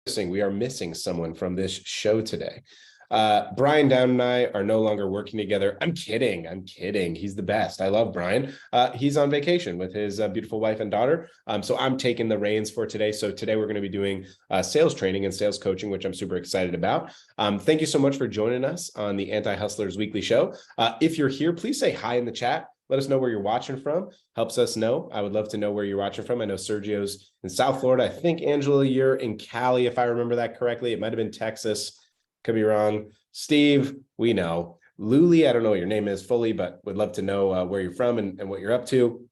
we are missing someone from this show today. Brian Down and I are no longer working together. I'm kidding. He's the best. I love Brian. He's on vacation with his beautiful wife and daughter. So I'm taking the reins for today. So today we're going to be doing sales training and sales coaching, which I'm super excited about. Thank you so much for joining us on the Anti-Hustlers Weekly Show. If you're here, please say hi in the chat. Let us know where you're watching from. Helps us know. I would love to know where you're watching from. I know Sergio's in South Florida. I think, Angela, you're in Cali, if I remember that correctly. It might have been Texas. Could be wrong. Steve, we know. Luli, I don't know what your name is fully, but would love to know where you're from and what you're up to.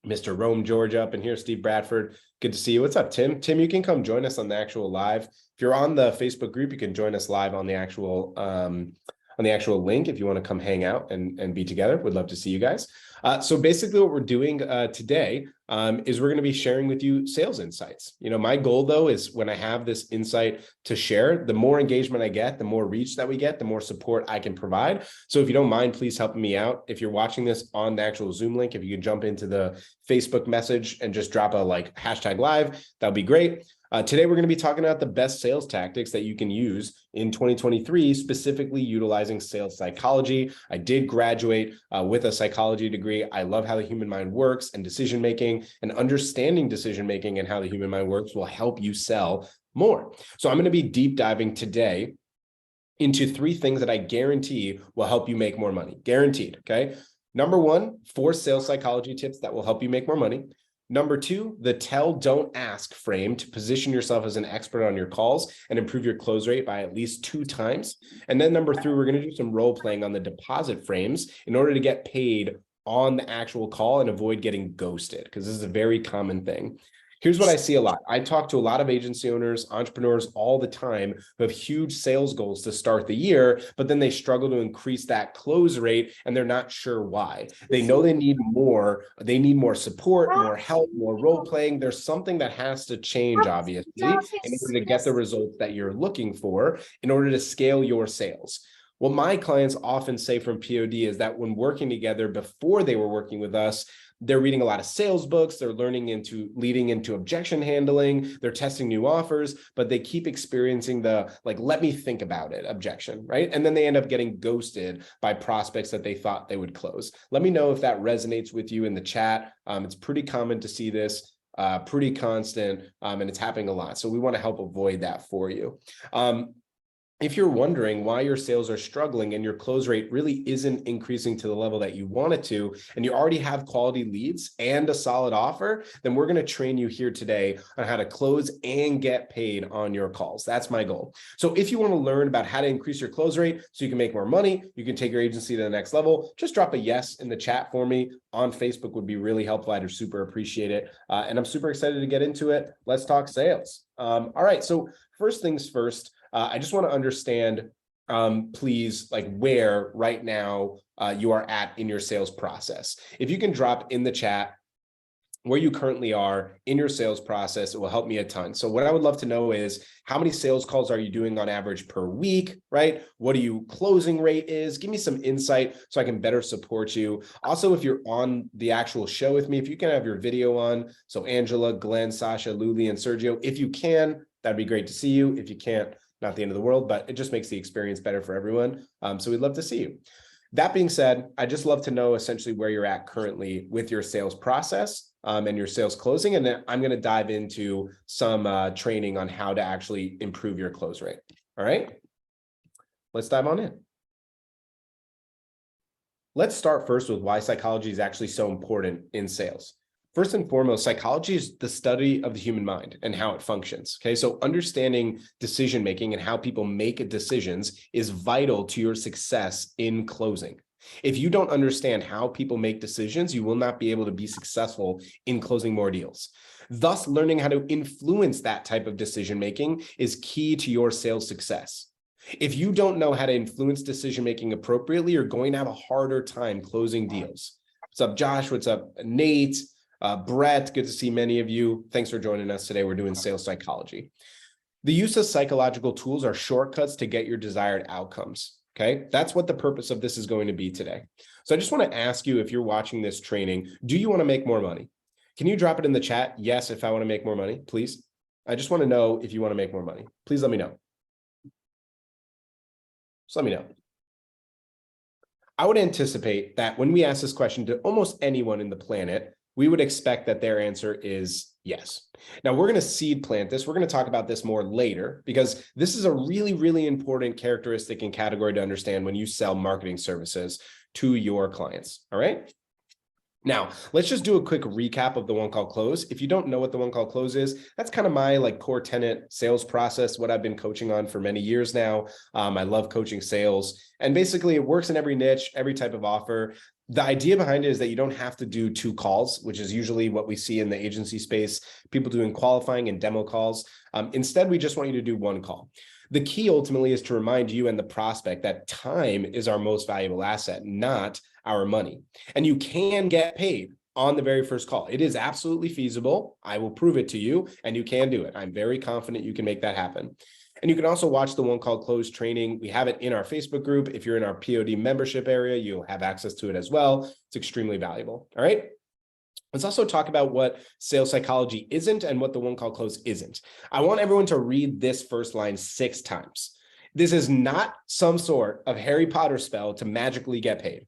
Mr. Rome, Georgia up in here. Steve Bradford, good to see you. What's up, Tim? Tim, you can come join us on the actual live. If you're on the Facebook group, you can join us live on the actual link if you want to come hang out and be together. Would love to see you guys. So basically what we're doing today is we're going to be sharing with you sales insights. You know, my goal though is when I have this insight to share, the more engagement I get, the more reach that we get, the more support I can provide. So if you don't mind, please help me out. If you're watching this on the actual Zoom link, if you can jump into the Facebook message and just drop a hashtag live, that'll be great. Today, we're going to be talking about the best sales tactics that you can use in 2023, specifically utilizing sales psychology. I did graduate with a psychology degree. I love how the human mind works, and decision-making and understanding decision-making and how the human mind works will help you sell more. So I'm going to be deep diving today into 3 things that I guarantee will help you make more money. Guaranteed, okay? Number 1, 4 sales psychology tips that will help you make more money. Number 2, the tell, don't ask frame to position yourself as an expert on your calls and improve your close rate by at least 2 times. And then number 3, we're going to do some role playing on the deposit frames in order to get paid on the actual call and avoid getting ghosted, because this is a very common thing. Here's what I see a lot. I talk to a lot of agency owners, entrepreneurs all the time who have huge sales goals to start the year, but then they struggle to increase that close rate and they're not sure why. They know they need more support, more help, more role playing. There's something that has to change, obviously, in order to get the results that you're looking for in order to scale your sales. What my clients often say from POD is that when working together before they were working with us, they're reading a lot of sales books, they're leading into objection handling, they're testing new offers, but they keep experiencing the let me think about it objection, right? And then they end up getting ghosted by prospects that they thought they would close. Let me know if that resonates with you in the chat. It's pretty common to see this, pretty constant, and it's happening a lot. So we want to help avoid that for you. If you're wondering why your sales are struggling and your close rate really isn't increasing to the level that you want it to, and you already have quality leads and a solid offer, then we're going to train you here today on how to close and get paid on your calls. That's my goal. So if you want to learn about how to increase your close rate so you can make more money, you can take your agency to the next level, just drop a yes in the chat for me on Facebook would be really helpful. I'd super appreciate it. And I'm super excited to get into it. Let's talk sales. All right. So first things first, I just want to understand, please, where right now you are at in your sales process. If you can drop in the chat where you currently are in your sales process, it will help me a ton. So what I would love to know is how many sales calls are you doing on average per week, right? What your closing rate is? Give me some insight so I can better support you. Also, if you're on the actual show with me, if you can have your video on, so Angela, Glenn, Sasha, Luli, and Sergio, if you can, that'd be great to see you. If you can't, not the end of the world, but it just makes the experience better for everyone. So we'd love to see you. That being said, I just love to know essentially where you're at currently with your sales process and your sales closing. And then I'm going to dive into some training on how to actually improve your close rate. All right, let's dive on in. Let's start first with why psychology is actually so important in sales. First and foremost, psychology is the study of the human mind and how it functions. Okay, so understanding decision-making and how people make decisions is vital to your success in closing. If you don't understand how people make decisions, you will not be able to be successful in closing more deals. Thus, learning how to influence that type of decision-making is key to your sales success. If you don't know how to influence decision-making appropriately, you're going to have a harder time closing deals. What's up, Josh? What's up, Nate? Brett, good to see many of you. Thanks for joining us today. We're doing sales psychology. The use of psychological tools are shortcuts to get your desired outcomes. Okay, that's what the purpose of this is going to be today. So I just want to ask you, if you're watching this training, do you want to make more money? Can you drop it in the chat? Yes, if I want to make more money, please. I just want to know if you want to make more money. Please let me know. Just let me know. I would anticipate that when we ask this question to almost anyone in the planet, we would expect that their answer is yes. Now, we're going to seed plant this. We're going to talk about this more later because this is a really, really important characteristic and category to understand when you sell marketing services to your clients. All right. Now, let's just do a quick recap of the one call close. If you don't know what the one call close is, that's kind of my core tenet sales process, what I've been coaching on for many years now. I love coaching sales, and basically it works in every niche, every type of offer. The idea behind it is that you don't have to do 2 calls, which is usually what we see in the agency space, people doing qualifying and demo calls. Instead, we just want you to do 1 call. The key ultimately is to remind you and the prospect that time is our most valuable asset, not our money. And you can get paid on the very first call. It is absolutely feasible. I will prove it to you, and you can do it. I'm very confident you can make that happen. And you can also watch the one call close training. We have it in our Facebook group. If you're in our POD membership area, you'll have access to it as well. It's extremely valuable. All right. Let's also talk about what sales psychology isn't and what the one call close isn't. I want everyone to read this first line 6 times. This is not some sort of Harry Potter spell to magically get paid.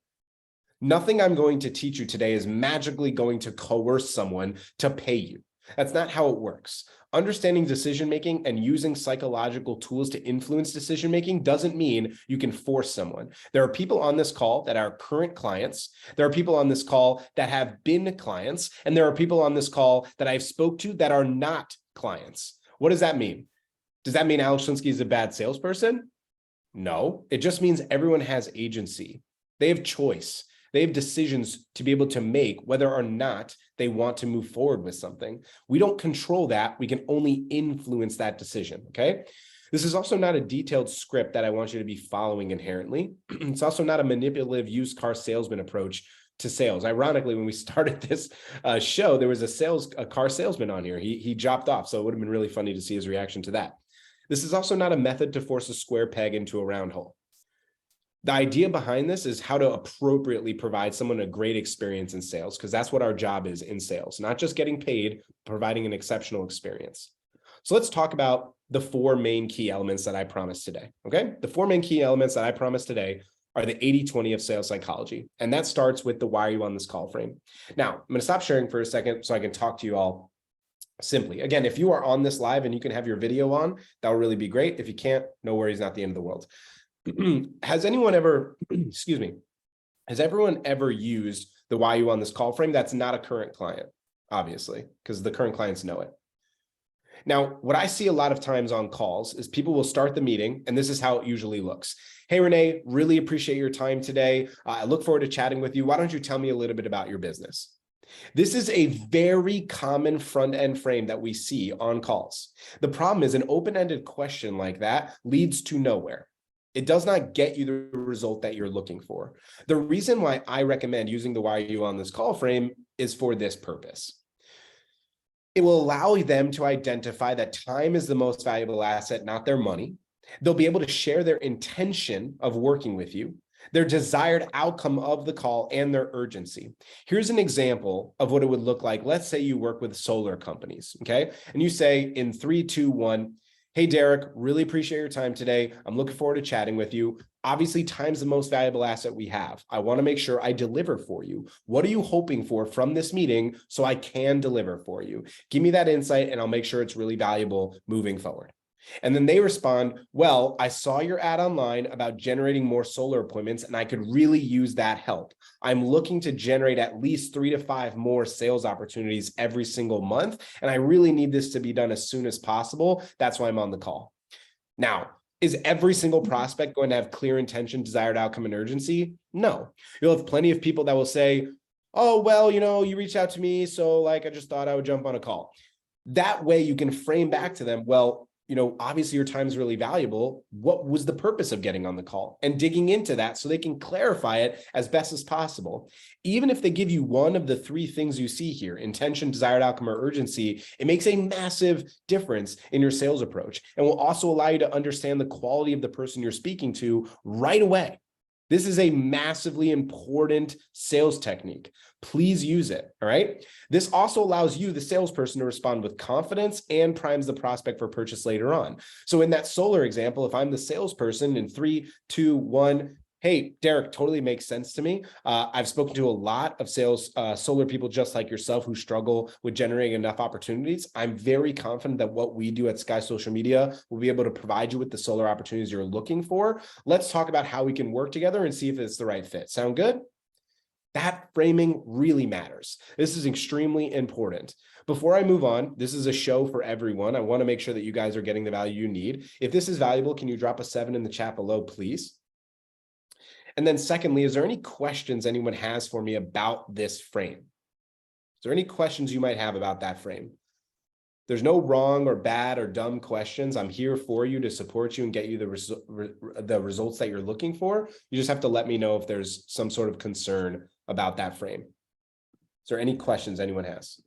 Nothing I'm going to teach you today is magically going to coerce someone to pay you. That's not how it works. Understanding decision-making and using psychological tools to influence decision-making doesn't mean you can force someone. There are people on this call that are current clients. There are people on this call that have been clients. And there are people on this call that I've spoke to that are not clients. What does that mean? Does that mean Alex Schlinsky is a bad salesperson? No, it just means everyone has agency. They have choice. They have decisions to be able to make whether or not they want to move forward with something. We don't control that. We can only influence that decision, okay? This is also not a detailed script that I want you to be following inherently. It's also not a manipulative used car salesman approach to sales. Ironically, when we started this show, there was a car salesman on here. He dropped off, so it would have been really funny to see his reaction to that. This is also not a method to force a square peg into a round hole. The idea behind this is how to appropriately provide someone a great experience in sales, because that's what our job is in sales, not just getting paid, providing an exceptional experience. So let's talk about the 4 main key elements that I promised today, okay? The 4 main key elements that I promised today are the 80-20 of sales psychology, and that starts with the why are you on this call frame. Now, I'm going to stop sharing for a second so I can talk to you all simply. Again, if you are on this live and you can have your video on, that will really be great. If you can't, no worries, not the end of the world. Has anyone ever, excuse me, has everyone ever used the why you on this call frame that's not a current client, obviously, because the current clients know it. Now, what I see a lot of times on calls is people will start the meeting, and this is how it usually looks. Hey, Renee, really appreciate your time today. I look forward to chatting with you. Why don't you tell me a little bit about your business? This is a very common front-end frame that we see on calls. The problem is an open-ended question like that leads to nowhere. It does not get you the result that you're looking for. The reason why I recommend using the why are you on this call frame is for this purpose. It will allow them to identify that time is the most valuable asset, not their money. They'll be able to share their intention of working with you, their desired outcome of the call, and their urgency. Here's an example of what it would look like. Let's say you work with solar companies, okay? And you say in 3, 2, 1, hey, Derek, really appreciate your time today. I'm looking forward to chatting with you. Obviously, time's the most valuable asset we have. I want to make sure I deliver for you. What are you hoping for from this meeting so I can deliver for you? Give me that insight and I'll make sure it's really valuable moving forward. And then they respond, well, I saw your ad online about generating more solar appointments and I could really use that help. I'm looking to generate at least 3 to 5 more sales opportunities every single month. And I really need this to be done as soon as possible. That's why I'm on the call. Now, is every single prospect going to have clear intention, desired outcome, and urgency? No. You'll have plenty of people that will say, oh, well, you reached out to me, so I just thought I would jump on a call. That way you can frame back to them, well, obviously your time is really valuable. What was the purpose of getting on the call? And digging into that so they can clarify it as best as possible. Even if they give you one of the 3 things you see here, intention, desired outcome, or urgency, it makes a massive difference in your sales approach and will also allow you to understand the quality of the person you're speaking to right away. This is a massively important sales technique. Please use it, all right? This also allows you, the salesperson, to respond with confidence and primes the prospect for purchase later on. So in that solar example, if I'm the salesperson in 3, 2, 1, hey, Derek, totally makes sense to me. I've spoken to a lot of solar people just like yourself who struggle with generating enough opportunities. I'm very confident that what we do at Sky Social Media will be able to provide you with the solar opportunities you're looking for. Let's talk about how we can work together and see if it's the right fit. Sound good? That framing really matters. This is extremely important. Before I move on, this is a show for everyone. I want to make sure that you guys are getting the value you need. If this is valuable, can you drop a 7 in the chat below, please? And then secondly, is there any questions anyone has for me about this frame? Is there any questions you might have about that frame? There's no wrong or bad or dumb questions. I'm here for you to support you and get you the results that you're looking for. You just have to let me know if there's some sort of concern about that frame. Is there any questions anyone has?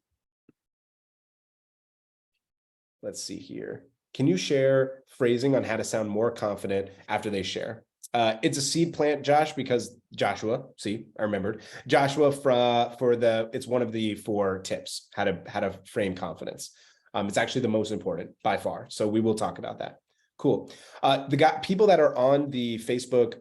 Let's see here. Can you share phrasing on how to sound more confident after they share? It's a seed plant, Josh, because Joshua, see, I remembered Joshua it's one of the 4 tips, how to frame confidence. It's actually the most important by far. So we will talk about that. Cool. People that are on the Facebook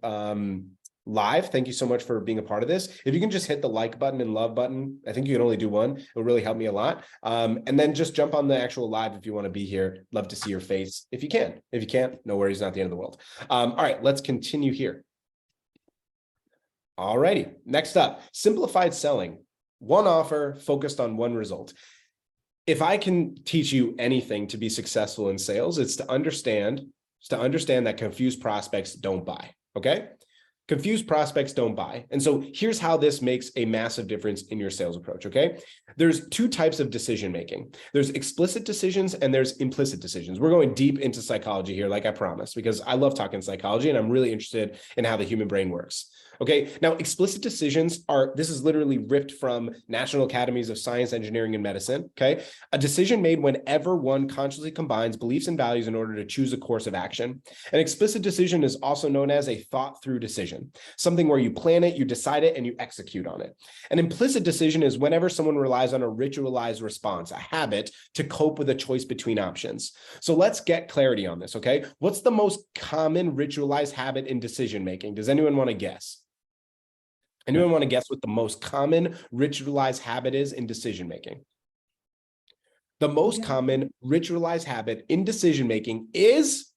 live, thank you so much for being a part of this. If you can just hit the like button and love button, I think you can only do one. It'll really help me a lot. And then just jump on the actual live if you want to be here. Love to see your face if you can. If you can't, no worries, not the end of the world. All right, let's continue here. All righty, next up, simplified selling. One offer focused on one result. If I can teach you anything to be successful in sales, it's to understand that confused prospects don't buy, okay? Confused prospects don't buy. And so here's how this makes a massive difference in your sales approach, okay? There's 2 types of decision-making. There's explicit decisions and there's implicit decisions. We're going deep into psychology here, like I promised, because I love talking psychology and I'm really interested in how the human brain works. Okay, now explicit decisions this is literally ripped from National Academies of Science, Engineering, and Medicine, okay? A decision made whenever one consciously combines beliefs and values in order to choose a course of action. An explicit decision is also known as a thought-through decision, something where you plan it, you decide it, and you execute on it. An implicit decision is whenever someone relies on a ritualized response, a habit, to cope with a choice between options. So let's get clarity on this, okay? What's the most common ritualized habit in decision-making? Does anyone want to guess? Anyone want to guess what the most common ritualized habit is in decision-making? The most common ritualized habit in decision-making is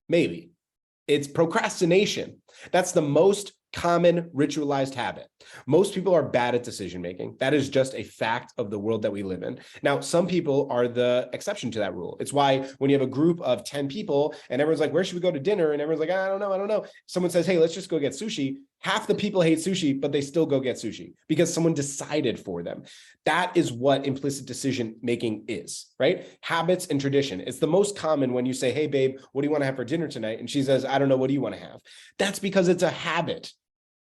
it's procrastination. That's the most common ritualized habit. Most people are bad at decision-making. That is just a fact of the world that we live in. Now, some people are the exception to that rule. It's why when you have a group of 10 people and everyone's like, where should we go to dinner? And everyone's like, I don't know. Someone says, hey, let's just go get sushi. Half the people hate sushi, but they still go get sushi because someone decided for them. That is what implicit decision-making is, right? Habits and tradition. It's the most common when you say, hey, babe, what do you want to have for dinner tonight? And she says, I don't know. What do you want to have? That's because it's a habit.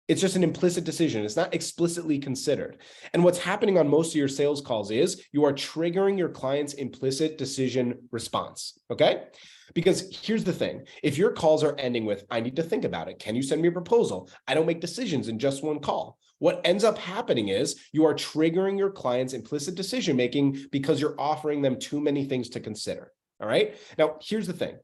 It's just an implicit decision. It's not explicitly considered. And what's happening on most of your sales calls is you are triggering your client's implicit decision response, okay? Because here's the thing. If your calls are ending with, I need to think about it. Can you send me a proposal? I don't make decisions in just one call. What ends up happening is you are triggering your client's implicit decision-making because you're offering them too many things to consider, all right? Now, here's the thing.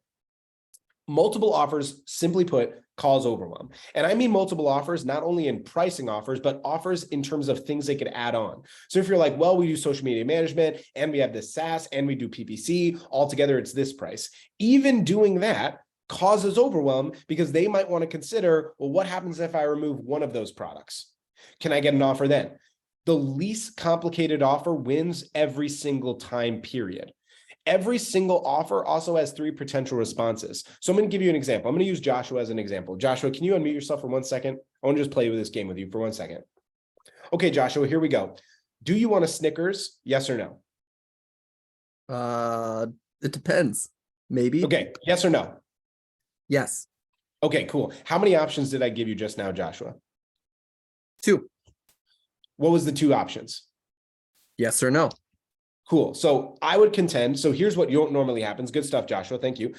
Multiple offers, simply put, cause overwhelm. And I mean multiple offers, not only in pricing offers, but offers in terms of things they could add on. So if you're like, well, we do social media management and we have this SaaS and we do PPC, altogether it's this price. Even doing that causes overwhelm because they might want to consider, well, what happens if I remove one of those products? Can I get an offer then? The least complicated offer wins every single time, period. Every single offer also has 3 potential responses. So I'm going to give you an example. I'm going to use Joshua as an example. Joshua, can you unmute yourself for 1 second? I want to just play with this game with you for 1 second. Okay, Joshua, here we go. Do you want a Snickers? Yes or no? It depends. Maybe. Okay, yes or no? Yes. Okay, cool. How many options did I give you just now, Joshua? 2. What was the 2 options? Yes or no. Cool. So I would contend, so here's what normally happens. Good stuff, Joshua. Thank you.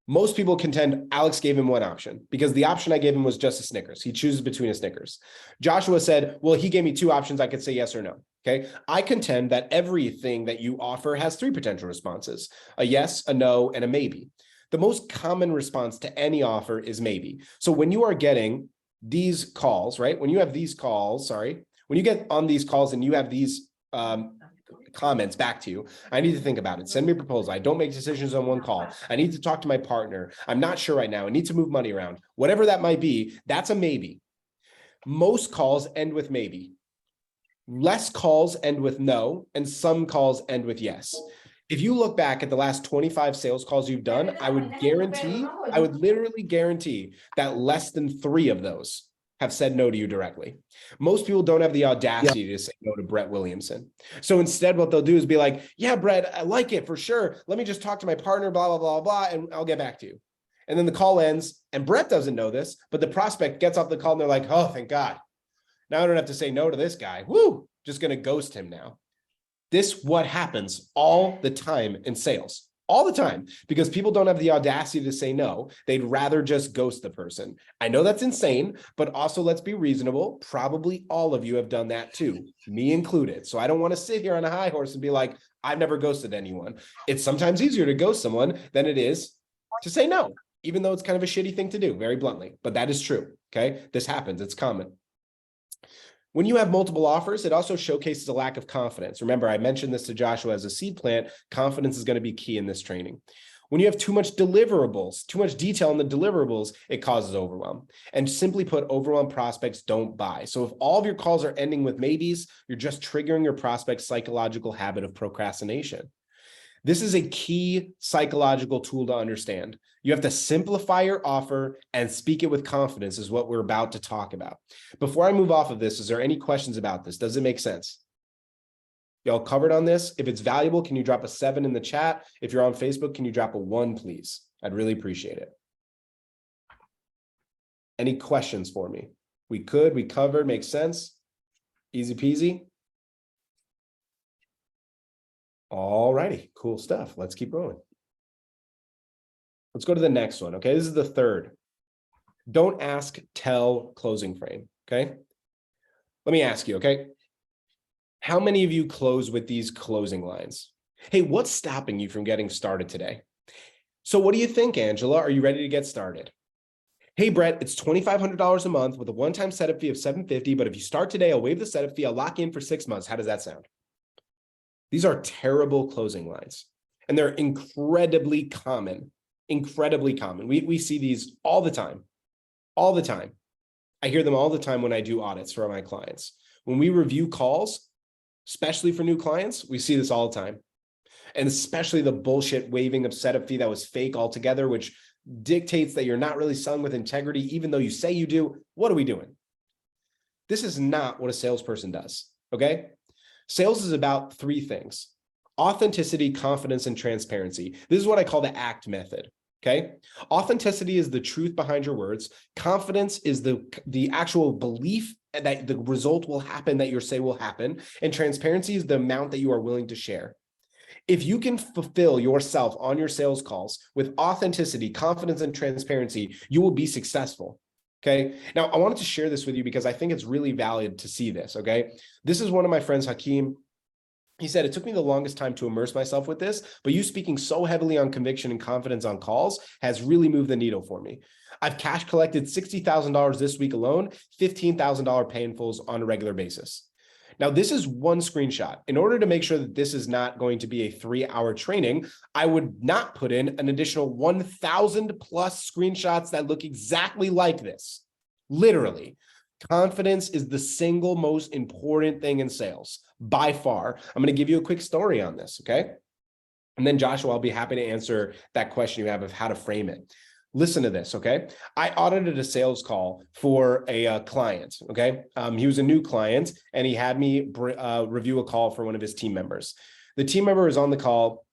Most people contend Alex gave him one option because the option I gave him was just a Snickers. He chooses between a Snickers. Joshua said, well, he gave me two options. I could say yes or no. Okay. I contend that everything that you offer has three potential responses: a yes, a no, and a maybe. The most common response to any offer is maybe. So when you are getting these calls, right? When you have these calls, when you get on these calls and you have these comments back to you, I need to think about it. Send me a proposal. I don't make decisions on one call. I need to talk to my partner. I'm not sure right now. I need to move money around. Whatever that might be, that's a maybe. Most calls end with maybe. Less calls end with no, and some calls end with yes. If you look back at the last 25 sales calls you've done, I would literally guarantee that less than 3 of those have said no to you directly. Most people don't have the audacity to say no to Brett Williamson. So instead, what they'll do is be like, yeah, Brett, I like it for sure. Let me just talk to my partner, blah, blah, blah, blah, and I'll get back to you. And then the call ends, and Brett doesn't know this, but the prospect gets off the call and they're like, oh, thank God. Now I don't have to say no to this guy. Woo, just going to ghost him now. This what happens all the time in sales, all the time, because people don't have the audacity to say no. They'd rather just ghost the person. I know that's insane, but also let's be reasonable. Probably all of you have done that too, me included. So I don't want to sit here on a high horse and be like, I've never ghosted anyone. It's sometimes easier to ghost someone than it is to say no, even though it's kind of a shitty thing to do, very bluntly, but that is true. Okay. This happens. It's common. When you have multiple offers, it also showcases a lack of confidence. Remember, I mentioned this to Joshua as a seed plant. Confidence is going to be key in this training. When you have too much deliverables, too much detail in the deliverables, it causes overwhelm. And simply put, overwhelmed prospects don't buy. So if all of your calls are ending with maybes, you're just triggering your prospect's psychological habit of procrastination. This is a key psychological tool to understand. You have to simplify your offer and speak it with confidence is what we're about to talk about. Before I move off of this, is there any questions about this? Does it make sense? Y'all covered on this? If it's valuable, can you drop a 7 in the chat? If you're on Facebook, can you drop a 1, please? I'd really appreciate it. Any questions for me? We covered, makes sense? Easy peasy. All righty, cool stuff. Let's keep rolling. Let's go to the next one. Okay, this is the third. Don't ask, tell, closing frame. Okay, let me ask you. Okay, how many of you close with these closing lines? Hey, what's stopping you from getting started today? So what do you think, Angela? Are you ready to get started? Hey, Brett, it's $2,500 a month with a one-time setup fee of $750, but if you start today, I'll waive the setup fee. I'll lock in for 6 months. How does that sound? These are terrible closing lines, and they're incredibly common, We see these all the time. I hear them all the time when I do audits for my clients. When we review calls, especially for new clients, we see this all the time. And especially the bullshit waiving of setup fee that was fake altogether, which dictates that you're not really selling with integrity, even though you say you do. What are we doing? This is not what a salesperson does, okay? Sales is about 3 things: authenticity, confidence, and transparency. This is what I call the ACT method, okay? Authenticity is the truth behind your words. Confidence is the actual belief that the result will happen, that you say will happen. And transparency is the amount that you are willing to share. If you can fulfill yourself on your sales calls with authenticity, confidence, and transparency, you will be successful. Okay. Now, I wanted to share this with you because I think it's really valid to see this. Okay. This is one of my friends, Hakeem. He said, it took me the longest time to immerse myself with this, but you speaking so heavily on conviction and confidence on calls has really moved the needle for me. I've cash collected $60,000 this week alone, $15,000 pay-in-fulls on a regular basis. Now, this is one screenshot. In order to make sure that this is not going to be a 3-hour training, I would not put in an additional 1,000 plus screenshots that look exactly like this. Literally, confidence is the single most important thing in sales by far. I'm going to give you a quick story on this, okay? And then Joshua, I'll be happy to answer that question you have of how to frame it. Listen to this, okay? I audited a sales call for a client, okay? He was a new client, and he had me review a call for one of his team members. The team member is on the call,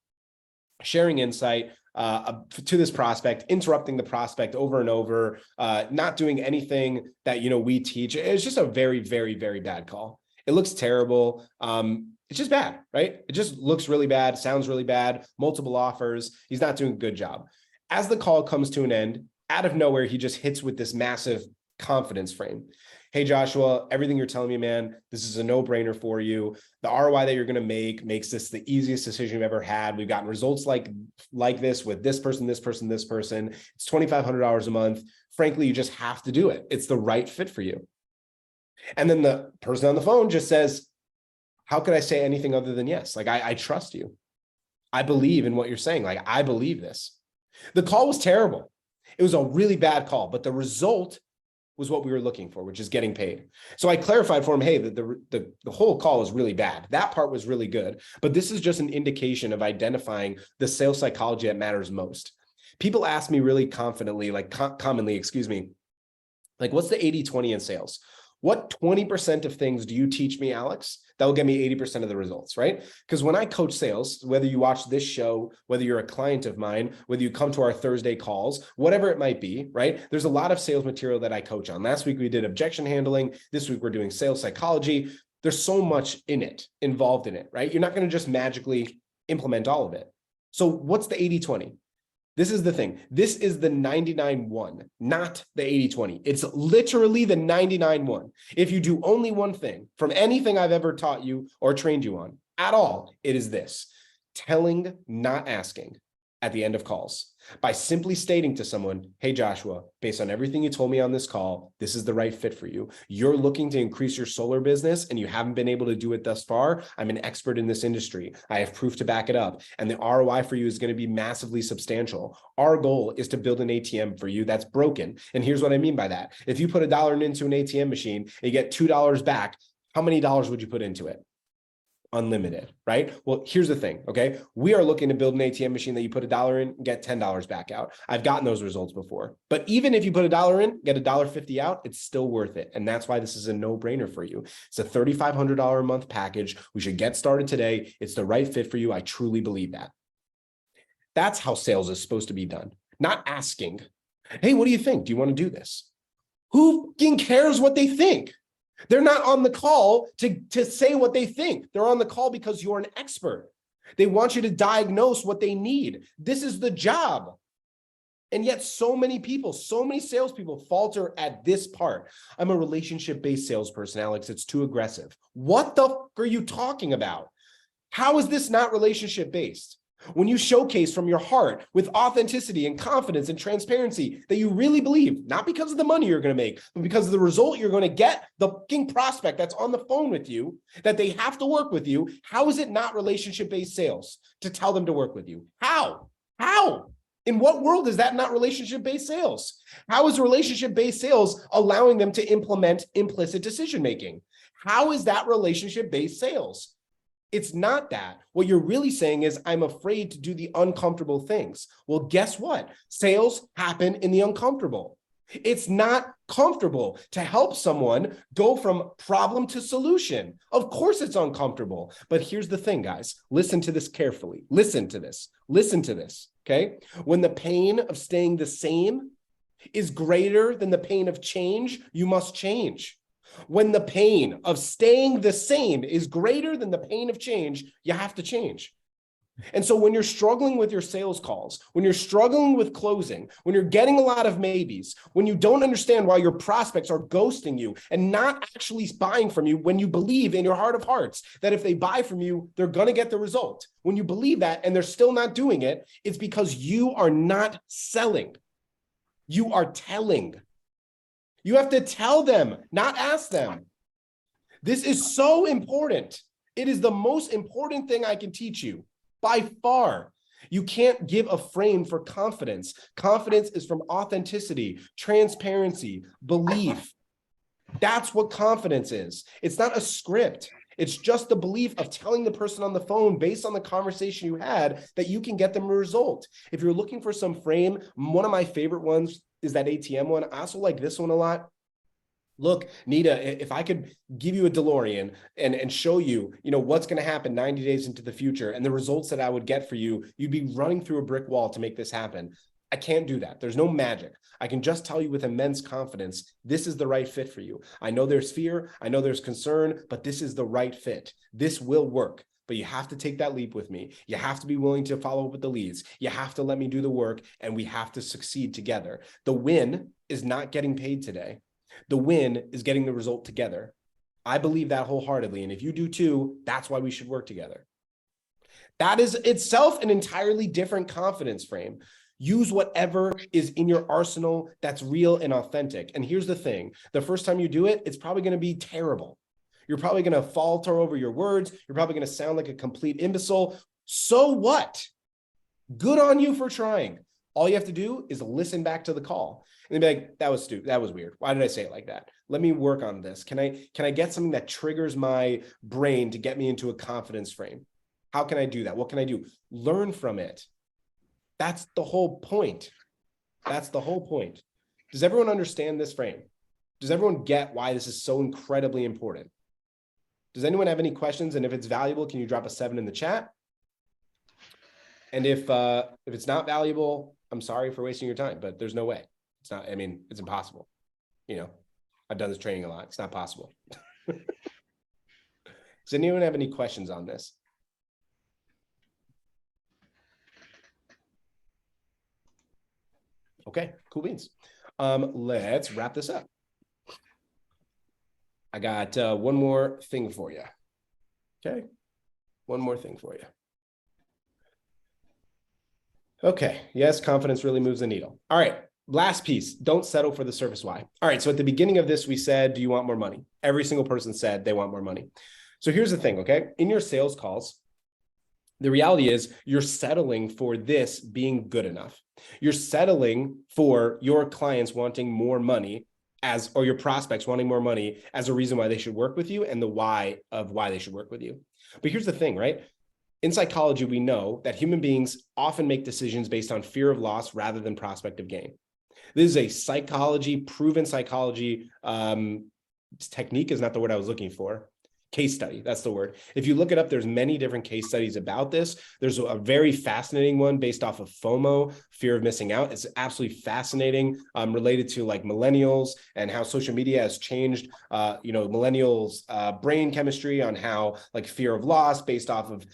sharing insight to this prospect, interrupting the prospect over and over, not doing anything that we teach. It's just a very, very, very bad call. It looks terrible. It's just bad, right? It just looks really bad, sounds really bad, multiple offers. He's not doing a good job. As the call comes to an end, out of nowhere, he just hits with this massive confidence frame. Hey, Joshua, everything you're telling me, man, this is a no-brainer for you. The ROI that you're going to make makes this the easiest decision you've ever had. We've gotten results like this with this person, this person, this person. It's $2,500 a month. Frankly, you just have to do it. It's the right fit for you. And then the person on the phone just says, how could I say anything other than yes? Like, I trust you. I believe in what you're saying. Like, I believe this. The call was terrible. It was a really bad call, but the result was what we were looking for, which is getting paid. So I clarified for him, hey, the whole call was really bad. That part was really good, but this is just an indication of identifying the sales psychology that matters most. People ask me really confidently, commonly, like, what's the 80-20 in sales? What 20% of things do you teach me, Alex, that will get me 80% of the results, right? Because when I coach sales, whether you watch this show, whether you're a client of mine, whether you come to our Thursday calls, whatever it might be, right? There's a lot of sales material that I coach on. Last week we did objection handling. This week we're doing sales psychology. There's so much involved in it, right? You're not going to just magically implement all of it. So what's the 80-20? This is the thing. This is the 99-1, not the 80-20. It's literally the 99-1. If you do only one thing from anything I've ever taught you or trained you on at all, it is this: telling, not asking at the end of calls. By simply stating to someone, hey, Joshua, based on everything you told me on this call, this is the right fit for you. You're looking to increase your solar business and you haven't been able to do it thus far. I'm an expert in this industry. I have proof to back it up. And the ROI for you is going to be massively substantial. Our goal is to build an ATM for you that's broken. And here's what I mean by that. If you put $1 into an ATM machine and you get $2 back, how many dollars would you put into it? Unlimited, right? Well, here's the thing, okay? We are looking to build an ATM machine that you put $1 in, get $10 back out. I've gotten those results before. But even if you put $1 in, get $1.50 out, it's still worth it. And that's why this is a no-brainer for you. It's a $3,500 a month package. We should get started today. It's the right fit for you. I truly believe that. That's how sales is supposed to be done. Not asking, hey, what do you think? Do you want to do this? Who fucking cares what they think? They're not on the call to say what they think. They're on the call because you're an expert. They want you to diagnose what they need. This is the job. And yet so many people, so many salespeople falter at this part. I'm a relationship-based salesperson, Alex. It's too aggressive. What the fuck are you talking about? How is this not relationship-based? When you showcase from your heart with authenticity and confidence and transparency that you really believe, not because of the money you're going to make, but because of the result you're going to get, the fucking prospect that's on the phone with you, that they have to work with you, how is it not relationship-based sales to tell them to work with you? How? In what world is that not relationship-based sales? How is relationship-based sales allowing them to implement implicit decision-making? How is that relationship-based sales? It's not that. What you're really saying is, I'm afraid to do the uncomfortable things. Well, guess what? Sales happen in the uncomfortable. It's not comfortable to help someone go from problem to solution. Of course it's uncomfortable. But here's the thing, guys. Listen to this carefully. Listen to this, okay? When the pain of staying the same is greater than the pain of change, you must change. When the pain of staying the same is greater than the pain of change, you have to change. And so when you're struggling with your sales calls, when you're struggling with closing, when you're getting a lot of maybes, when you don't understand why your prospects are ghosting you and not actually buying from you, when you believe in your heart of hearts that if they buy from you, they're going to get the result. When you believe that and they're still not doing it, it's because you are not selling. You are telling. You have to tell them, not ask them. This is so important. It is the most important thing I can teach you by far. You can't give a frame for confidence. Confidence is from authenticity, transparency, belief. That's what confidence is. It's not a script. It's just the belief of telling the person on the phone based on the conversation you had that you can get them a result. If you're looking for some frame, one of my favorite ones is that ATM one. I also like this one a lot. Look, Nita, if I could give you a DeLorean and show you, what's going to happen 90 days into the future and the results that I would get for you, you'd be running through a brick wall to make this happen. I can't do that. There's no magic. I can just tell you with immense confidence, this is the right fit for you. I know there's fear. I know there's concern, but this is the right fit. This will work. but you have to take that leap with me. You have to be willing to follow up with the leads. You have to let me do the work, and we have to succeed together. The win is not getting paid today. The win is getting the result together. I believe that wholeheartedly. And if you do too, that's why we should work together. That is itself an entirely different confidence frame. Use whatever is in your arsenal that's real and authentic. And here's the thing. The first time you do it, it's probably going to be terrible. You're probably going to falter over your words. You're probably going to sound like a complete imbecile. So what? Good on you for trying. All you have to do is listen back to the call and be like, that was stupid. That was weird. Why did I say it like that? Let me work on this. Can I get something that triggers my brain to get me into a confidence frame? How can I do that? What can I do? Learn from it. That's the whole point. That's the whole point. Does everyone understand this frame? Does everyone get why this is so incredibly important? Does anyone have any questions? And if it's valuable, can you drop a 7 in the chat? And if it's not valuable, I'm sorry for wasting your time, but there's no way. It's not, I mean, it's impossible. You know, I've done this training a lot. It's not possible. Does anyone have any questions on this? Okay, cool beans. Let's wrap this up. I got one more thing for you. Okay, one more thing for you. Okay, yes, confidence really moves the needle. All right, last piece, don't settle for the surface why. All right, so at the beginning of this, we said, do you want more money? Every single person said they want more money. So here's the thing, okay? In your sales calls, the reality is you're settling for this being good enough. You're settling for your clients wanting more money or your prospects wanting more money as a reason why they should work with you and the why of why they should work with you. But here's the thing, right? In psychology, we know that human beings often make decisions based on fear of loss rather than prospect of gain. This is a proven psychology technique is not the word I was looking for. Case study, that's the word. If you look it up, there's many different case studies about this. There's a very fascinating one based off of FOMO, fear of missing out. It's absolutely fascinating, related to like millennials and how social media has changed, millennials' brain chemistry on how like fear of loss based off of,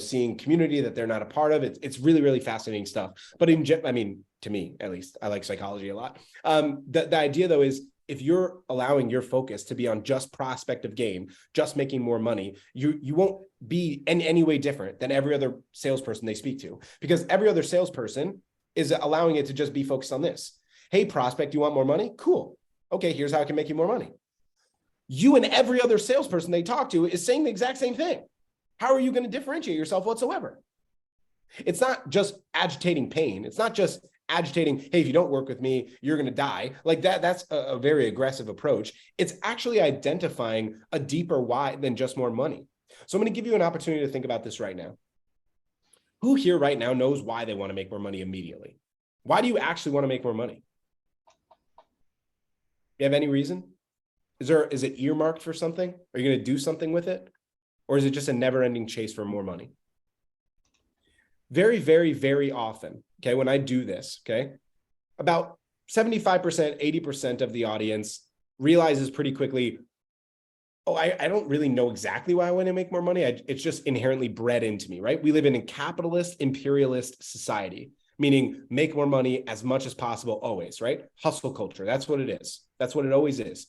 seeing community that they're not a part of. It's really, really fascinating stuff. But to me, at least, I like psychology a lot. The idea though is, if you're allowing your focus to be on just prospect of gain, just making more money, you won't be in any way different than every other salesperson they speak to, because every other salesperson is allowing it to just be focused on this. Hey, prospect, you want more money? Cool. Okay, here's how I can make you more money. You and every other salesperson they talk to is saying the exact same thing. How are you going to differentiate yourself whatsoever? It's not just agitating pain. It's not just agitating, hey, if you don't work with me, you're going to die. Like that's a very aggressive approach. It's actually identifying a deeper why than just more money. So I'm going to give you an opportunity to think about this right now. Who here right now knows why they want to make more money immediately? Why do you actually want to make more money? You have any reason? Is it earmarked for something? Are you going to do something with it? Or is it just a never-ending chase for more money? Very, very, very often, okay, when I do this, okay, about 75%, 80% of the audience realizes pretty quickly, oh, I don't really know exactly why I want to make more money. It's just inherently bred into me, right? We live in a capitalist, imperialist society, meaning make more money as much as possible always, right? Hustle culture, that's what it is. That's what it always is.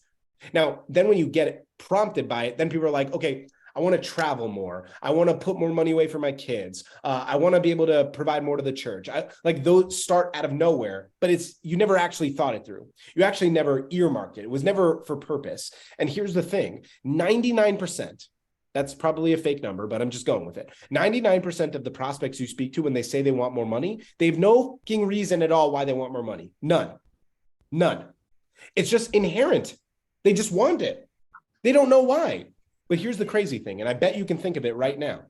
Now, then when you get it prompted by it, then people are like, okay, I want to travel more. I want to put more money away for my kids. I want to be able to provide more to the church. Like those start out of nowhere, but you never actually thought it through. You actually never earmarked it. It was never for purpose. And here's the thing, 99%, that's probably a fake number, but I'm just going with it. 99% of the prospects you speak to when they say they want more money, they have no fucking reason at all why they want more money. None. It's just inherent. They just want it. They don't know why. But here's the crazy thing, and I bet you can think of it right now.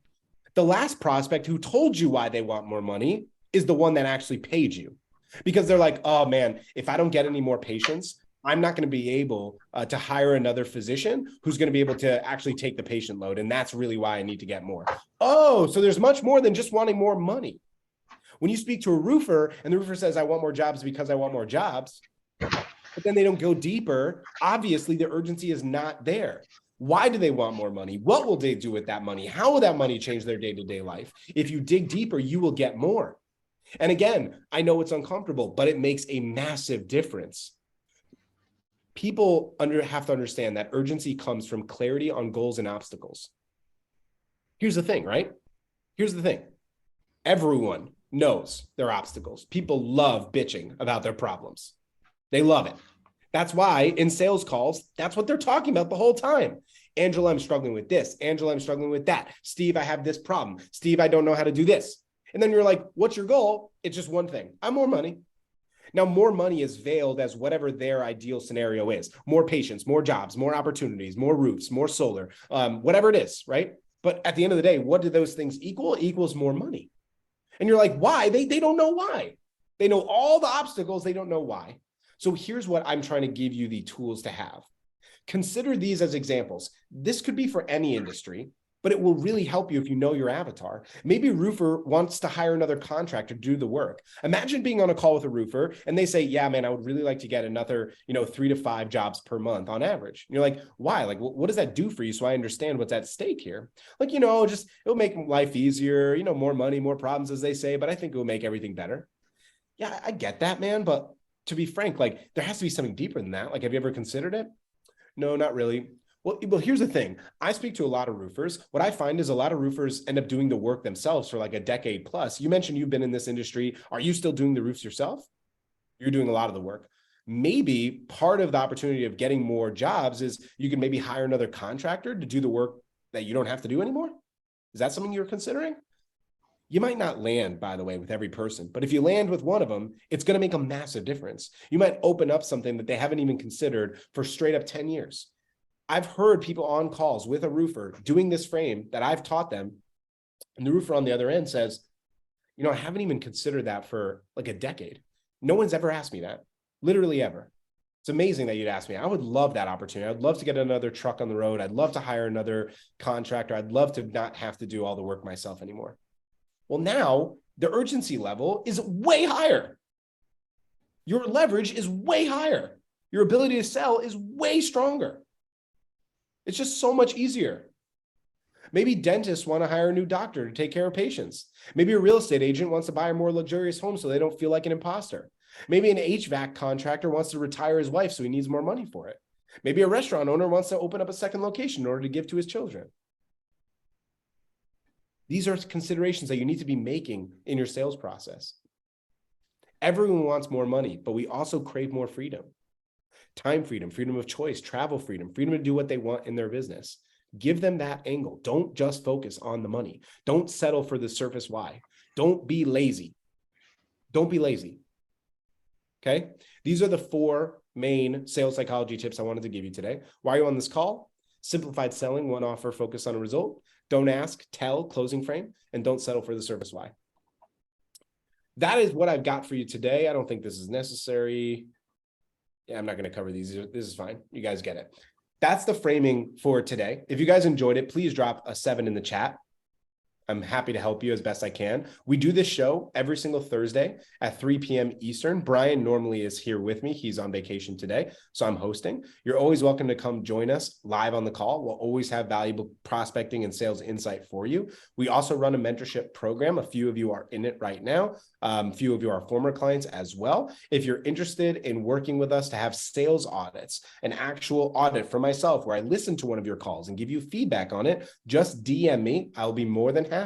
The last prospect who told you why they want more money is the one that actually paid you. Because they're like, oh man, if I don't get any more patients, I'm not going to be able to hire another physician who's going to be able to actually take the patient load. And that's really why I need to get more. Oh, so there's much more than just wanting more money. When you speak to a roofer and the roofer says, I want more jobs because I want more jobs, but then they don't go deeper, obviously the urgency is not there. Why do they want more money? What will they do with that money? How will that money change their day-to-day life? If you dig deeper, you will get more. And again, I know it's uncomfortable, but it makes a massive difference. People have to understand that urgency comes from clarity on goals and obstacles. Here's the thing, right? Here's the thing. Everyone knows their obstacles. People love bitching about their problems. They love it. That's why in sales calls, that's what they're talking about the whole time. Angela, I'm struggling with this. Angela, I'm struggling with that. Steve, I have this problem. Steve, I don't know how to do this. And then you're like, what's your goal? It's just one thing. I'm more money. Now, more money is veiled as whatever their ideal scenario is. More patients, more jobs, more opportunities, more roofs, more solar, whatever it is, right? But at the end of the day, what do those things equal? It equals more money. And you're like, why? They don't know why. They know all the obstacles. They don't know why. So here's what I'm trying to give you the tools to have. Consider these as examples. This could be for any industry, but it will really help you if you know your avatar. Maybe a roofer wants to hire another contractor to do the work. Imagine being on a call with a roofer and they say, yeah, man, I would really like to get another, 3 to 5 jobs per month on average. And you're like, why? Like, what does that do for you? So I understand what's at stake here. Like, just, it'll make life easier, more money, more problems, as they say, but I think it will make everything better. Yeah, I get that, man. But to be frank, like there has to be something deeper than that. Like, have you ever considered it? No, not really. Well, here's the thing. I speak to a lot of roofers. What I find is a lot of roofers end up doing the work themselves for like a decade plus. You mentioned you've been in this industry. Are you still doing the roofs yourself? You're doing a lot of the work. Maybe part of the opportunity of getting more jobs is you can maybe hire another contractor to do the work that you don't have to do anymore. Is that something you're considering? You might not land, by the way, with every person, but if you land with one of them, it's going to make a massive difference. You might open up something that they haven't even considered for straight up 10 years. I've heard people on calls with a roofer doing this frame that I've taught them. And the roofer on the other end says, I haven't even considered that for like a decade. No one's ever asked me that, literally ever. It's amazing that you'd ask me. I would love that opportunity. I'd love to get another truck on the road. I'd love to hire another contractor. I'd love to not have to do all the work myself anymore. Well, now the urgency level is way higher. Your leverage is way higher. Your ability to sell is way stronger. It's just so much easier. Maybe dentists want to hire a new doctor to take care of patients. Maybe a real estate agent wants to buy a more luxurious home so they don't feel like an imposter. Maybe an HVAC contractor wants to retire his wife so he needs more money for it. Maybe a restaurant owner wants to open up a second location in order to give to his children. These are considerations that you need to be making in your sales process. Everyone wants more money, but we also crave more freedom. Time freedom, freedom of choice, travel freedom, freedom to do what they want in their business. Give them that angle. Don't just focus on the money. Don't settle for the surface why. Don't be lazy. Don't be lazy. Okay? These are the 4 main sales psychology tips I wanted to give you today. Why are you on this call? Simplified selling, one offer, focus on a result. Don't ask, tell, closing frame, and don't settle for the surface why. That is what I've got for you today. I don't think this is necessary. Yeah, I'm not going to cover these. This is fine. You guys get it. That's the framing for today. If you guys enjoyed it, please drop a 7 in the chat. I'm happy to help you as best I can. We do this show every single Thursday at 3 p.m. Eastern. Brian normally is here with me. He's on vacation today, so I'm hosting. You're always welcome to come join us live on the call. We'll always have valuable prospecting and sales insight for you. We also run a mentorship program. A few of you are in it right now. A few of you are former clients as well. If you're interested in working with us to have sales audits, an actual audit for myself where I listen to one of your calls and give you feedback on it, just DM me. I'll be more than happy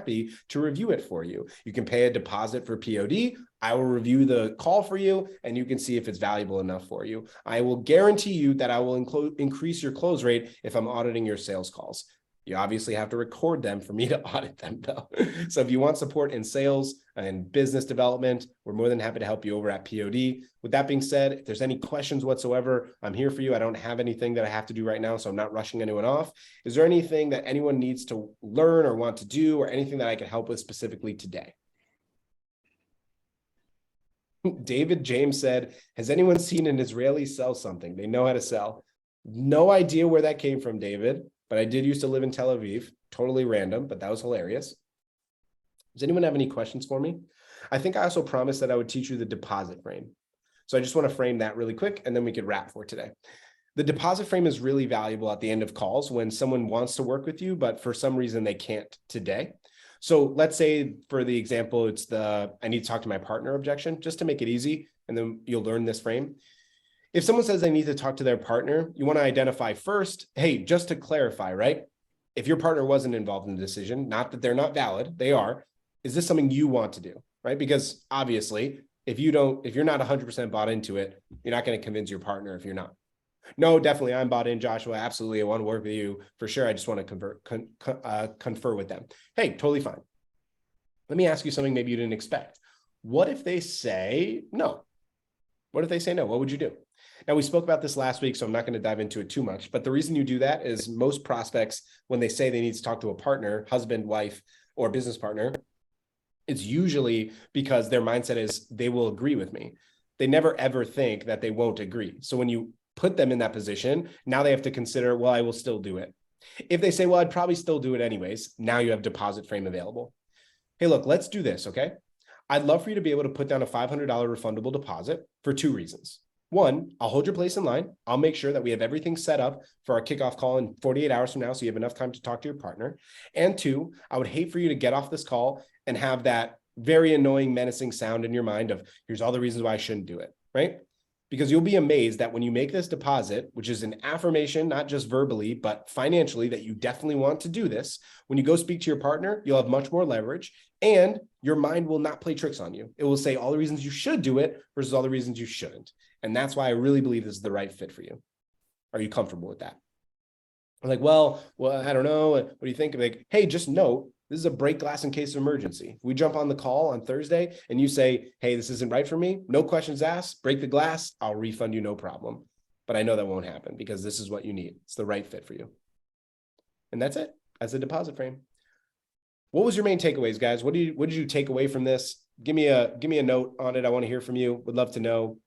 to review it for you. You can pay a deposit for POD. I will review the call for you and you can see if it's valuable enough for you. I will guarantee you that I will increase your close rate if I'm auditing your sales calls. You obviously have to record them for me to audit them though. So if you want support in sales and business development, we're more than happy to help you over at POD. With that being said, if there's any questions whatsoever, I'm here for you. I don't have anything that I have to do right now, so I'm not rushing anyone off. Is there anything that anyone needs to learn or want to do or anything that I can help with specifically today? David James said, has anyone seen an Israeli sell something? They know how to sell. No idea where that came from, David. But I did used to live in Tel Aviv, totally random, but that was hilarious. Does anyone have any questions for me? I think I also promised that I would teach you the deposit frame. So I just want to frame that really quick and then we could wrap for today. The deposit frame is really valuable at the end of calls when someone wants to work with you, but for some reason they can't today. So let's say for the example, it's I need to talk to my partner objection, just to make it easy. And then you'll learn this frame. If someone says they need to talk to their partner, you want to identify first, hey, just to clarify, right? If your partner wasn't involved in the decision, not that they're not valid, they are, is this something you want to do, right? Because obviously, if you're not 100% bought into it, you're not going to convince your partner if you're not. No, definitely, I'm bought in, Joshua. Absolutely, I want to work with you for sure. I just want to confer with them. Hey, totally fine. Let me ask you something maybe you didn't expect. What if they say no? What if they say no? What would you do? Now, we spoke about this last week, so I'm not going to dive into it too much. But the reason you do that is most prospects, when they say they need to talk to a partner, husband, wife, or business partner, it's usually because their mindset is they will agree with me. They never ever think that they won't agree. So when you put them in that position, now they have to consider, well, I will still do it. If they say, well, I'd probably still do it anyways, now you have deposit frame available. Hey, look, let's do this, okay? I'd love for you to be able to put down a $500 refundable deposit for 2 reasons. One, I'll hold your place in line. I'll make sure that we have everything set up for our kickoff call in 48 hours from now, so you have enough time to talk to your partner. And 2, I would hate for you to get off this call and have that very annoying, menacing sound in your mind of, here's all the reasons why I shouldn't do it, right? Because you'll be amazed that when you make this deposit, which is an affirmation, not just verbally, but financially, that you definitely want to do this, when you go speak to your partner, you'll have much more leverage and your mind will not play tricks on you. It will say all the reasons you should do it versus all the reasons you shouldn't. And that's why I really believe this is the right fit for you. Are you comfortable with that? I'm like, well, I don't know. What do you think? Like, hey, just note, this is a break glass in case of emergency. If we jump on the call on Thursday and you say, hey, this isn't right for me, no questions asked, break the glass, I'll refund you, no problem. But I know that won't happen because this is what you need. It's the right fit for you. And that's it as a deposit frame. What was your main takeaways, guys? What did you take away from this? Give me a note on it. I want to hear from you. Would love to know.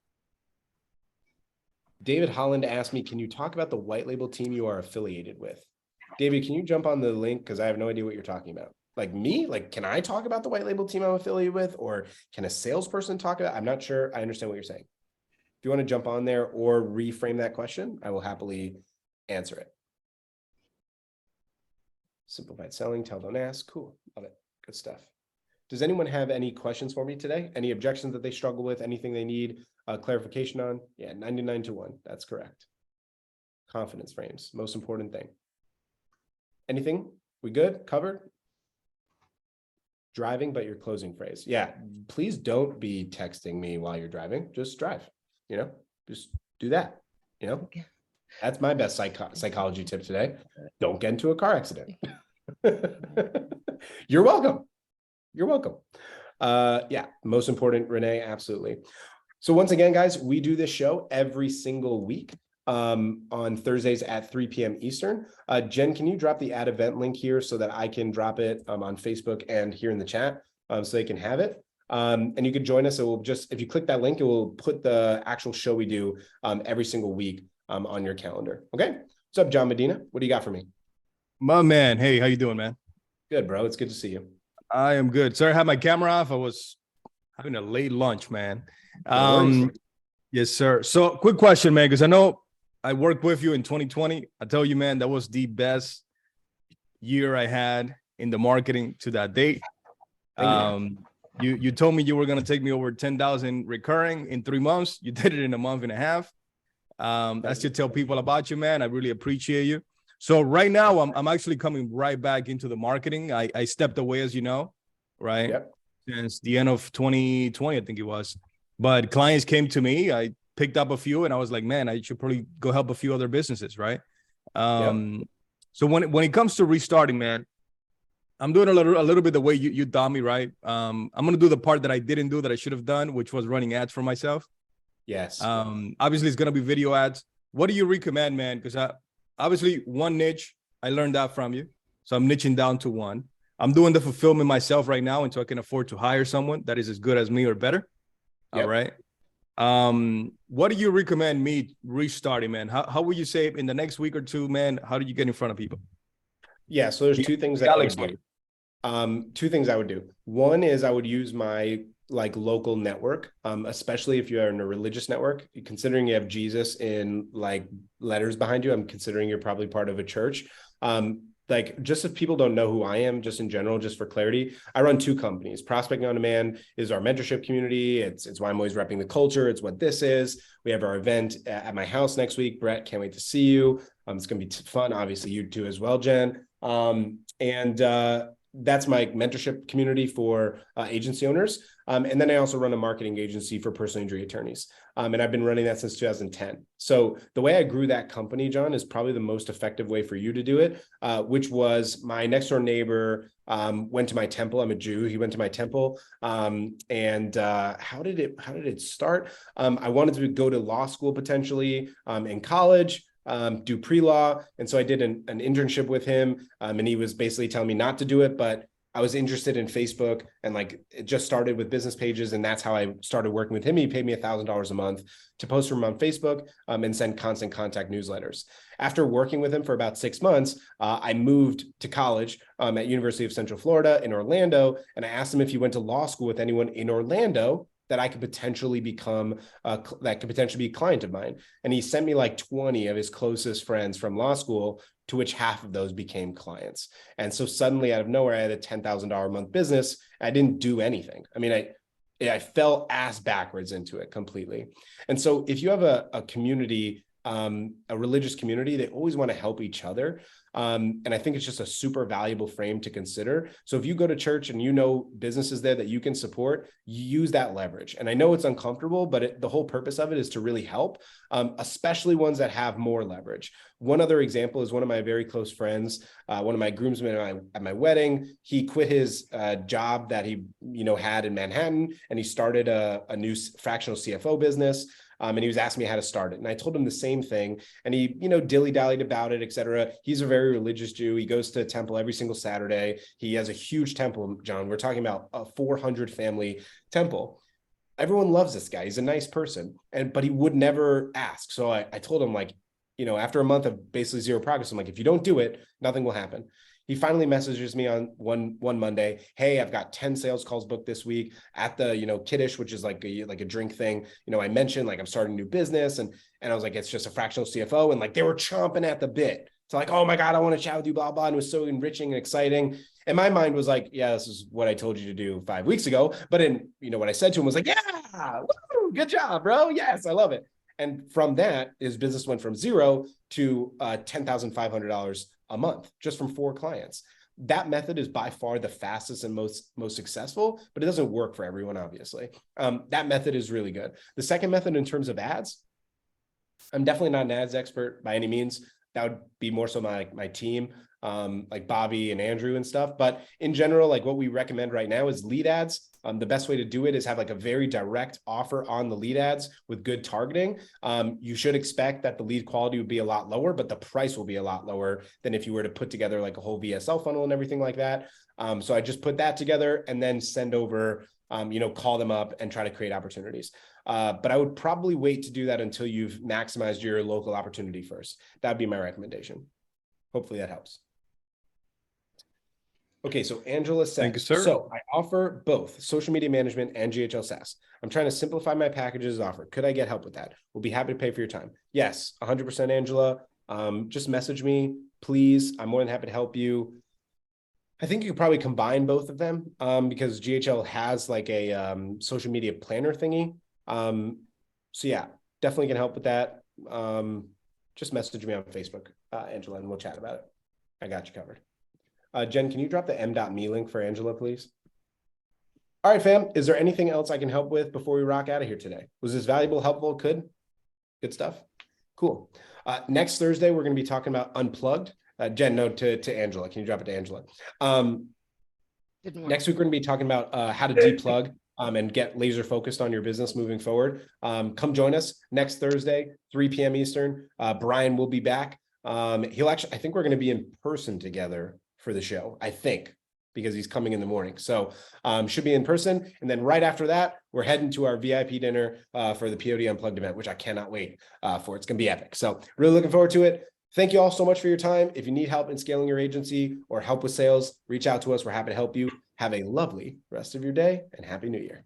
David Holland asked me, can you talk about the white label team you are affiliated with? David, can you jump on the link? Because I have no idea what you're talking about. Like me? Like, can I talk about the white label team I'm affiliated with? Or can a salesperson talk about it? I'm not sure I understand what you're saying. If you want to jump on there or reframe that question, I will happily answer it. Simplified selling, tell, don't ask. Cool. Love it. Good stuff. Does anyone have any questions for me today? Any objections that they struggle with? Anything they need clarification on? Yeah, 99 to 1. That's correct. Confidence frames, most important thing. Anything? We good? Covered? Driving, but your closing phrase. Yeah, please don't be texting me while you're driving. Just drive, just do that, Okay. That's my best psychology tip today. Don't get into a car accident. You're welcome. You're welcome. Yeah, most important, Renee, absolutely. So once again, guys, we do this show every single week on Thursdays at 3 p.m. Eastern. Jen, can you drop the add event link here so that I can drop it on Facebook and here in the chat so they can have it? And you can join us. It will just, if you click that link, it will put the actual show we do every single week on your calendar. Okay. What's up, John Medina? What do you got for me? My man. Hey, how you doing, man? Good, bro. It's good to see you. I am good. Sorry, I had my camera off. I was having a late lunch, man. No worries. Yes, sir. So quick question, man, because I know I worked with you in 2020. I tell you, man, that was the best year I had in the marketing to that date. You told me you were going to take me over 10,000 recurring in 3 months. You did it in a month and a half. I should tell people about you, man. I really appreciate you. So right now I'm actually coming right back into the marketing. I stepped away, as you know, right? Yep. Since the end of 2020, I think it was. But clients came to me. I picked up a few and I was like, man, I should probably go help a few other businesses, right? So when it comes to restarting, man, I'm doing a little bit the way you taught me, right? I'm going to do the part that I didn't do that I should have done, which was running ads for myself. Yes. Obviously, it's going to be video ads. What do you recommend, man? Because obviously, one niche, I learned that from you. So I'm niching down to one. I'm doing the fulfillment myself right now until I can afford to hire someone that is as good as me or better. Yep. All right. What do you recommend me restarting, man? How would you say in the next week or two, man? How do you get in front of people? Yeah. So there's two things that I would do. Two things I would do. One is I would use my like local network, especially if you are in a religious network. Considering you have Jesus in like letters behind you, I'm considering you're probably part of a church. Like, just if people don't know who I am, just in general, just for clarity, I run two companies. Prospecting on Demand is our mentorship community. It's why I'm always repping the culture. It's what this is. We have our event at my house next week. Brett, can't wait to see you. It's going to be fun. Obviously, you too as well, Jen. That's my mentorship community for agency owners. And then I also run a marketing agency for personal injury attorneys. And I've been running that since 2010. So the way I grew that company, John, is probably the most effective way for you to do it, which was my next door neighbor went to my temple. I'm a Jew. He went to my temple. How did it start? I wanted to go to law school potentially in college. Do pre-law. And so I did an internship with him, and he was basically telling me not to do it, but I was interested in Facebook, and like it just started with business pages. And that's how I started working with him. He paid me $1,000 a month to post for him on Facebook and send constant contact newsletters. After working with him for about 6 months, I moved to college at University of Central Florida in Orlando. And I asked him if he went to law school with anyone in Orlando that I could potentially become, that could potentially be a client of mine. And he sent me like 20 of his closest friends from law school, to which half of those became clients. And so suddenly out of nowhere, I had a $10,000 a month business. I didn't do anything. I mean, I fell ass backwards into it completely. And so if you have a community, a religious community, they always want to help each other. And I think it's just a super valuable frame to consider. So if you go to church and you know businesses there that you can support, you use that leverage. And I know it's uncomfortable, but the whole purpose of it is to really help, especially ones that have more leverage. One other example is one of my very close friends, one of my groomsmen at my wedding. He quit his job that he had in Manhattan, and he started a new fractional CFO business. And he was asking me how to start it. And I told him the same thing. And he, dilly-dallied about it, et cetera. He's a very religious Jew. He goes to temple every single Saturday. He has a huge temple, John. We're talking about a 400 family temple. Everyone loves this guy. He's a nice person. But he would never ask. So I told him, like, after a month of basically zero progress, I'm like, if you don't do it, nothing will happen. He finally messages me on one Monday. Hey, I've got 10 sales calls booked this week at the, Kiddish, which is like a drink thing. I mentioned like I'm starting a new business, and I was like, it's just a fractional CFO. And like, they were chomping at the bit. So like, oh my God, I want to chat with you, blah, blah. And it was so enriching and exciting. And my mind was like, yeah, this is what I told you to do 5 weeks ago. But what I said to him was like, yeah, woo, good job, bro. Yes, I love it. And from that, his business went from zero to $10,500 a month, just from 4 clients. That method is by far the fastest and most successful, but it doesn't work for everyone, obviously. That method is really good. The second method in terms of ads, I'm definitely not an ads expert by any means. That would be more so my team, like Bobby and Andrew and stuff. But in general, like what we recommend right now is lead ads. The best way to do it is have like a very direct offer on the lead ads with good targeting. You should expect that the lead quality would be a lot lower, but the price will be a lot lower than if you were to put together like a whole VSL funnel and everything like that. So I just put that together and then send over, call them up and try to create opportunities. But I would probably wait to do that until you've maximized your local opportunity first. That'd be my recommendation. Hopefully that helps. Okay, so Angela says, Thank you, sir. So I offer both social media management and GHL SaaS. I'm trying to simplify my packages offer. Could I get help with that? We'll be happy to pay for your time. Yes, 100% Angela. Just message me, please. I'm more than happy to help you. I think you could probably combine both of them because GHL has like a social media planner thingy. So yeah, definitely can help with that. Just message me on Facebook, Angela, and we'll chat about it. I got you covered. Jen, can you drop the m.me link for Angela, please? All right, fam. Is there anything else I can help with before we rock out of here today? Was this valuable, helpful? Good stuff? Cool. Next Thursday, we're going to be talking about Unplugged. Jen, no, to Angela. Can you drop it to Angela? Next week, we're going to be talking about how to deplug and get laser focused on your business moving forward. Come join us next Thursday, 3 p.m. Eastern. Brian will be back. I think we're going to be in person together for the show, I think, because he's coming in the morning. So should be in person. And then right after that, we're heading to our VIP dinner for the POD Unplugged event, which I cannot wait for. It's going to be epic. So really looking forward to it. Thank you all so much for your time. If you need help in scaling your agency or help with sales, reach out to us. We're happy to help you. Have a lovely rest of your day and Happy New Year.